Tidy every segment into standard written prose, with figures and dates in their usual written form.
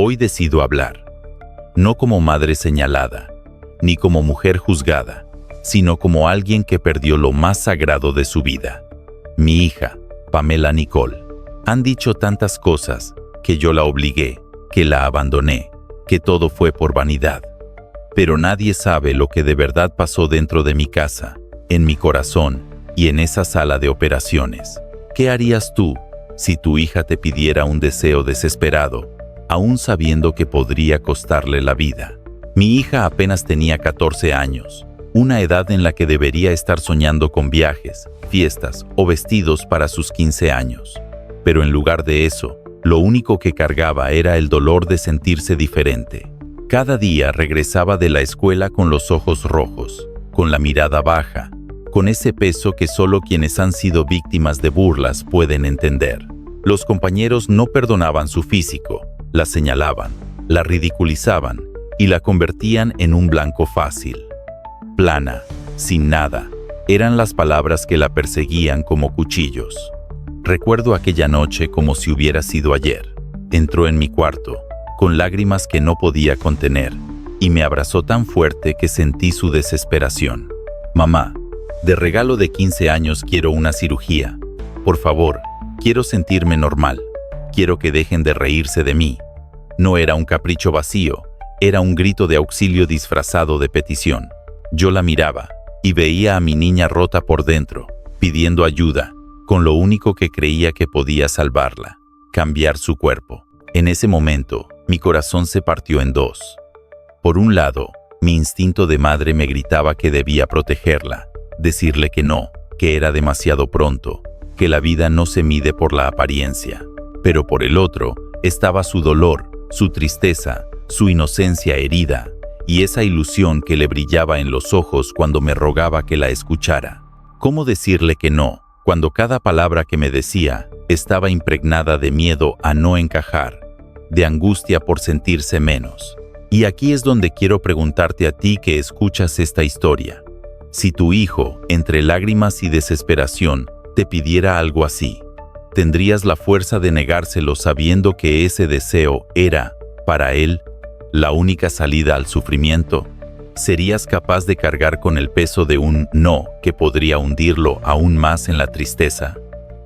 Hoy decido hablar, no como madre señalada, ni como mujer juzgada, sino como alguien que perdió lo más sagrado de su vida. Mi hija, Pamela Nicole. Han dicho tantas cosas, que yo la obligué, que la abandoné, que todo fue por vanidad. Pero nadie sabe lo que de verdad pasó dentro de mi casa, en mi corazón y en esa sala de operaciones. ¿Qué harías tú si tu hija te pidiera un deseo desesperado, aún sabiendo que podría costarle la vida? Mi hija apenas tenía 14 años, una edad en la que debería estar soñando con viajes, fiestas o vestidos para sus 15 años. Pero en lugar de eso, lo único que cargaba era el dolor de sentirse diferente. Cada día regresaba de la escuela con los ojos rojos, con la mirada baja, con ese peso que solo quienes han sido víctimas de burlas pueden entender. Los compañeros no perdonaban su físico, la señalaban, la ridiculizaban y la convertían en un blanco fácil. Plana, sin nada, eran las palabras que la perseguían como cuchillos. Recuerdo aquella noche como si hubiera sido ayer. Entró en mi cuarto, con lágrimas que no podía contener, y me abrazó tan fuerte que sentí su desesperación. Mamá, de regalo de 15 años quiero una cirugía. Por favor, quiero sentirme normal. Quiero que dejen de reírse de mí. No era un capricho vacío, era un grito de auxilio disfrazado de petición. Yo la miraba y veía a mi niña rota por dentro, pidiendo ayuda, con lo único que creía que podía salvarla, cambiar su cuerpo. En ese momento, mi corazón se partió en dos. Por un lado, mi instinto de madre me gritaba que debía protegerla, decirle que no, que era demasiado pronto, que la vida no se mide por la apariencia. Pero por el otro, estaba su dolor, su tristeza, su inocencia herida, y esa ilusión que le brillaba en los ojos cuando me rogaba que la escuchara. ¿Cómo decirle que no, cuando cada palabra que me decía estaba impregnada de miedo a no encajar, de angustia por sentirse menos? Y aquí es donde quiero preguntarte a ti que escuchas esta historia. Si tu hijo, entre lágrimas y desesperación, te pidiera algo así, ¿tendrías la fuerza de negárselo sabiendo que ese deseo era, para él, la única salida al sufrimiento? ¿Serías capaz de cargar con el peso de un no que podría hundirlo aún más en la tristeza?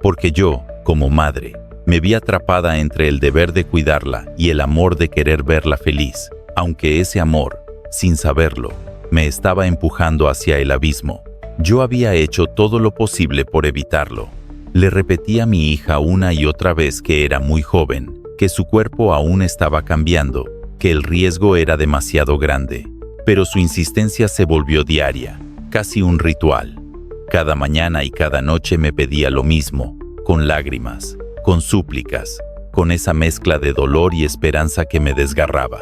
Porque yo, como madre, me vi atrapada entre el deber de cuidarla y el amor de querer verla feliz, aunque ese amor, sin saberlo, me estaba empujando hacia el abismo. Yo había hecho todo lo posible por evitarlo. Le repetí a mi hija una y otra vez que era muy joven, que su cuerpo aún estaba cambiando, que el riesgo era demasiado grande. Pero su insistencia se volvió diaria, casi un ritual. Cada mañana y cada noche me pedía lo mismo, con lágrimas, con súplicas, con esa mezcla de dolor y esperanza que me desgarraba.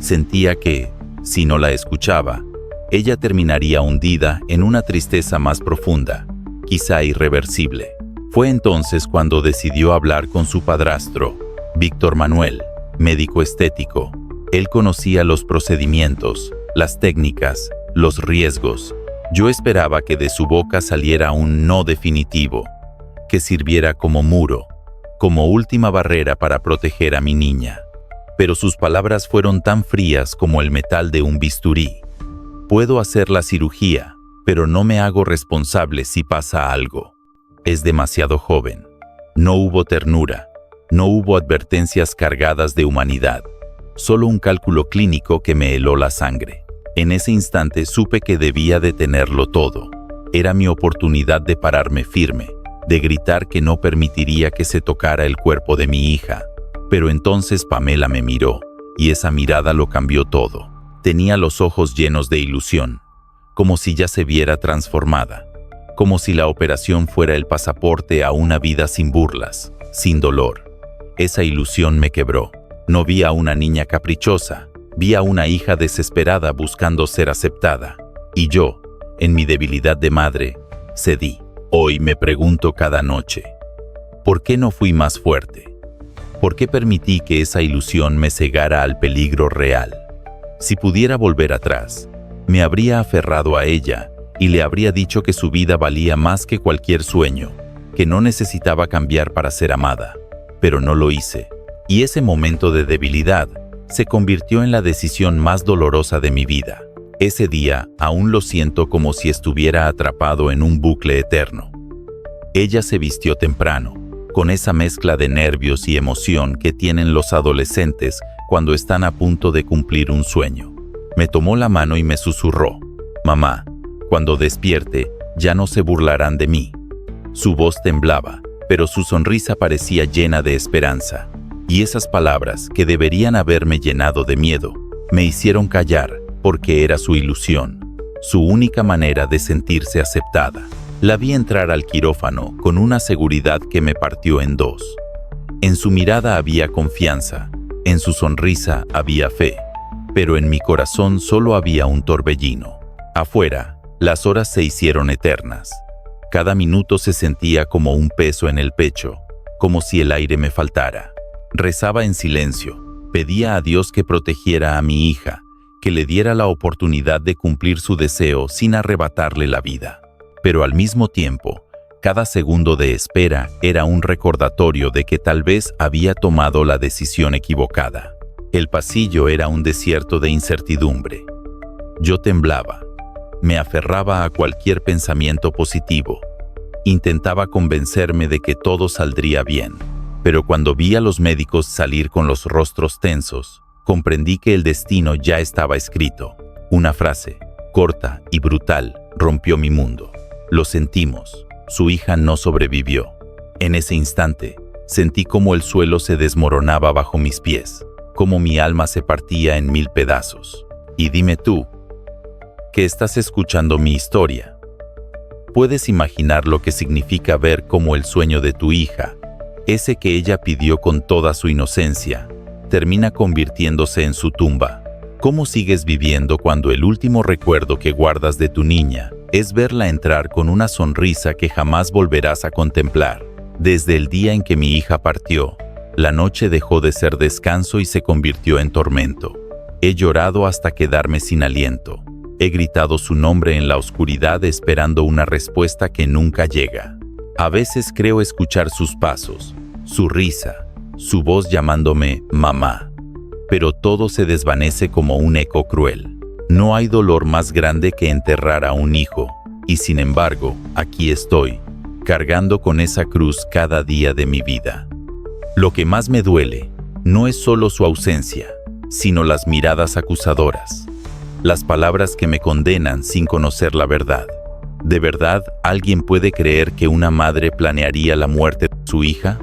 Sentía que, si no la escuchaba, ella terminaría hundida en una tristeza más profunda, quizá irreversible. Fue entonces cuando decidió hablar con su padrastro, Víctor Manuel, médico estético. Él conocía los procedimientos, las técnicas, los riesgos. Yo esperaba que de su boca saliera un no definitivo, que sirviera como muro, como última barrera para proteger a mi niña. Pero sus palabras fueron tan frías como el metal de un bisturí. Puedo hacer la cirugía, pero no me hago responsable si pasa algo. Es demasiado joven. No hubo ternura, no hubo advertencias cargadas de humanidad, solo un cálculo clínico que me heló la sangre. En ese instante supe que debía detenerlo todo. Era mi oportunidad de pararme firme, de gritar que no permitiría que se tocara el cuerpo de mi hija. Pero entonces Pamela me miró, y esa mirada lo cambió todo. Tenía los ojos llenos de ilusión, como si ya se viera transformada, como si la operación fuera el pasaporte a una vida sin burlas, sin dolor. Esa ilusión me quebró. No vi a una niña caprichosa, vi a una hija desesperada buscando ser aceptada. Y yo, en mi debilidad de madre, cedí. Hoy me pregunto cada noche, ¿por qué no fui más fuerte? ¿Por qué permití que esa ilusión me cegara al peligro real? Si pudiera volver atrás, me habría aferrado a ella y le habría dicho que su vida valía más que cualquier sueño, que no necesitaba cambiar para ser amada. Pero no lo hice. Y ese momento de debilidad se convirtió en la decisión más dolorosa de mi vida. Ese día aún lo siento como si estuviera atrapado en un bucle eterno. Ella se vistió temprano, con esa mezcla de nervios y emoción que tienen los adolescentes cuando están a punto de cumplir un sueño. Me tomó la mano y me susurró: «Mamá, cuando despierte, ya no se burlarán de mí». Su voz temblaba, pero su sonrisa parecía llena de esperanza. Y esas palabras, que deberían haberme llenado de miedo, me hicieron callar, porque era su ilusión, su única manera de sentirse aceptada. La vi entrar al quirófano con una seguridad que me partió en dos. En su mirada había confianza, en su sonrisa había fe, pero en mi corazón solo había un torbellino. Afuera, las horas se hicieron eternas. Cada minuto se sentía como un peso en el pecho, como si el aire me faltara. Rezaba en silencio, pedía a Dios que protegiera a mi hija, que le diera la oportunidad de cumplir su deseo sin arrebatarle la vida. Pero al mismo tiempo, cada segundo de espera era un recordatorio de que tal vez había tomado la decisión equivocada. El pasillo era un desierto de incertidumbre. Yo temblaba. Me aferraba a cualquier pensamiento positivo. Intentaba convencerme de que todo saldría bien. Pero cuando vi a los médicos salir con los rostros tensos, comprendí que el destino ya estaba escrito. Una frase, corta y brutal, rompió mi mundo. Lo sentimos. Su hija no sobrevivió. En ese instante, sentí como el suelo se desmoronaba bajo mis pies, como mi alma se partía en 1000 pedazos. Y dime tú, que estás escuchando mi historia, ¿puedes imaginar lo que significa ver cómo el sueño de tu hija, ese que ella pidió con toda su inocencia, termina convirtiéndose en su tumba? ¿Cómo sigues viviendo cuando el último recuerdo que guardas de tu niña es verla entrar con una sonrisa que jamás volverás a contemplar? Desde el día en que mi hija partió, la noche dejó de ser descanso y se convirtió en tormento. He llorado hasta quedarme sin aliento. He gritado su nombre en la oscuridad esperando una respuesta que nunca llega. A veces creo escuchar sus pasos, su risa, su voz llamándome mamá. Pero todo se desvanece como un eco cruel. No hay dolor más grande que enterrar a un hijo, y sin embargo, aquí estoy, cargando con esa cruz cada día de mi vida. Lo que más me duele no es solo su ausencia, sino las miradas acusadoras, las palabras que me condenan sin conocer la verdad. ¿De verdad alguien puede creer que una madre planearía la muerte de su hija?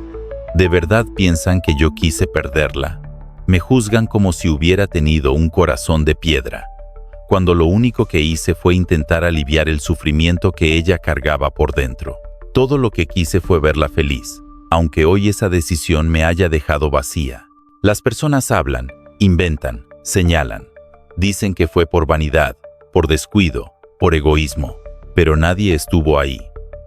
¿De verdad piensan que yo quise perderla? Me juzgan como si hubiera tenido un corazón de piedra, cuando lo único que hice fue intentar aliviar el sufrimiento que ella cargaba por dentro. Todo lo que quise fue verla feliz, aunque hoy esa decisión me haya dejado vacía. Las personas hablan, inventan, señalan. Dicen que fue por vanidad, por descuido, por egoísmo. Pero nadie estuvo ahí.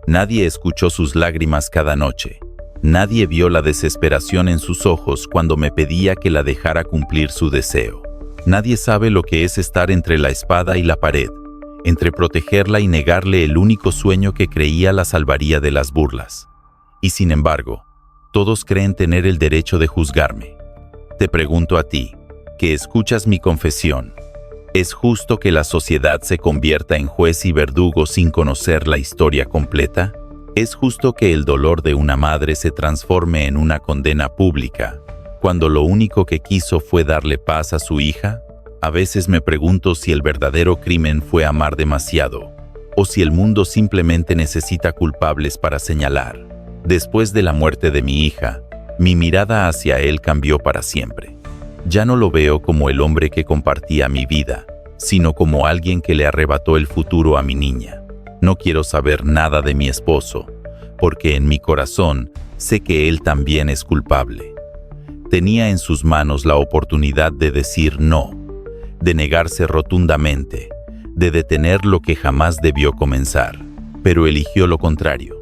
Nadie escuchó sus lágrimas cada noche. Nadie vio la desesperación en sus ojos cuando me pedía que la dejara cumplir su deseo. Nadie sabe lo que es estar entre la espada y la pared, entre protegerla y negarle el único sueño que creía la salvaría de las burlas. Y sin embargo, todos creen tener el derecho de juzgarme. Te pregunto a ti, que escuchas mi confesión, ¿es justo que la sociedad se convierta en juez y verdugo sin conocer la historia completa? ¿Es justo que el dolor de una madre se transforme en una condena pública, cuando lo único que quiso fue darle paz a su hija? A veces me pregunto si el verdadero crimen fue amar demasiado, o si el mundo simplemente necesita culpables para señalar. Después de la muerte de mi hija, mi mirada hacia él cambió para siempre. Ya no lo veo como el hombre que compartía mi vida, sino como alguien que le arrebató el futuro a mi niña. No quiero saber nada de mi esposo, porque en mi corazón sé que él también es culpable. Tenía en sus manos la oportunidad de decir no, de negarse rotundamente, de detener lo que jamás debió comenzar, pero eligió lo contrario.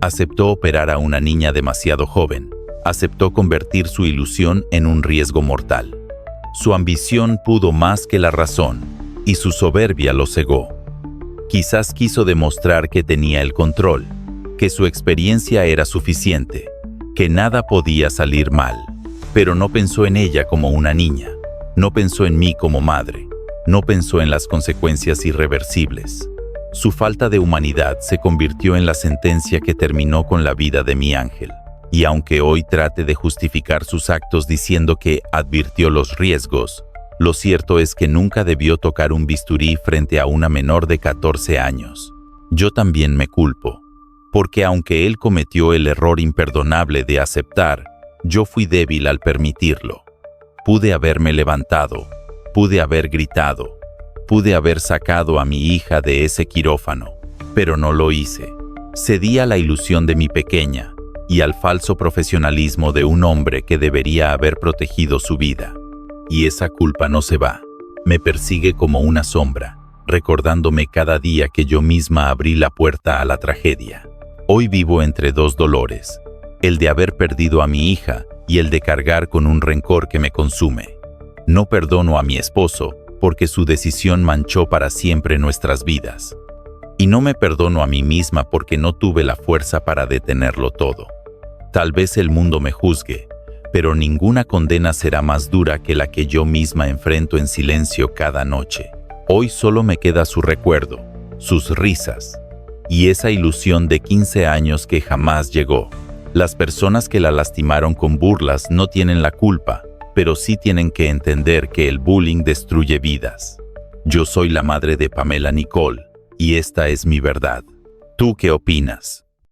Aceptó operar a una niña demasiado joven, aceptó convertir su ilusión en un riesgo mortal. Su ambición pudo más que la razón, y su soberbia lo cegó. Quizás quiso demostrar que tenía el control, que su experiencia era suficiente, que nada podía salir mal. pero no pensó en ella como una niña, no pensó en mí como madre, no pensó en las consecuencias irreversibles. Su falta de humanidad se convirtió en la sentencia que terminó con la vida de mi ángel. Y aunque hoy trate de justificar sus actos diciendo que advirtió los riesgos, lo cierto es que nunca debió tocar un bisturí frente a una menor de 14 años. Yo también me culpo, porque aunque él cometió el error imperdonable de aceptar, yo fui débil al permitirlo. Pude haberme levantado, pude haber gritado, pude haber sacado a mi hija de ese quirófano, pero no lo hice. Cedí a la ilusión de mi pequeña y al falso profesionalismo de un hombre que debería haber protegido su vida. Y esa culpa no se va, me persigue como una sombra, recordándome cada día que yo misma abrí la puerta a la tragedia. Hoy vivo entre dos dolores, el de haber perdido a mi hija y el de cargar con un rencor que me consume. No perdono a mi esposo porque su decisión manchó para siempre nuestras vidas. Y no me perdono a mí misma porque no tuve la fuerza para detenerlo todo. Tal vez el mundo me juzgue, pero ninguna condena será más dura que la que yo misma enfrento en silencio cada noche. Hoy solo me queda su recuerdo, sus risas, y esa ilusión de 15 años que jamás llegó. Las personas que la lastimaron con burlas no tienen la culpa, pero sí tienen que entender que el bullying destruye vidas. Yo soy la madre de Pamela Nicole, y esta es mi verdad. ¿Tú qué opinas?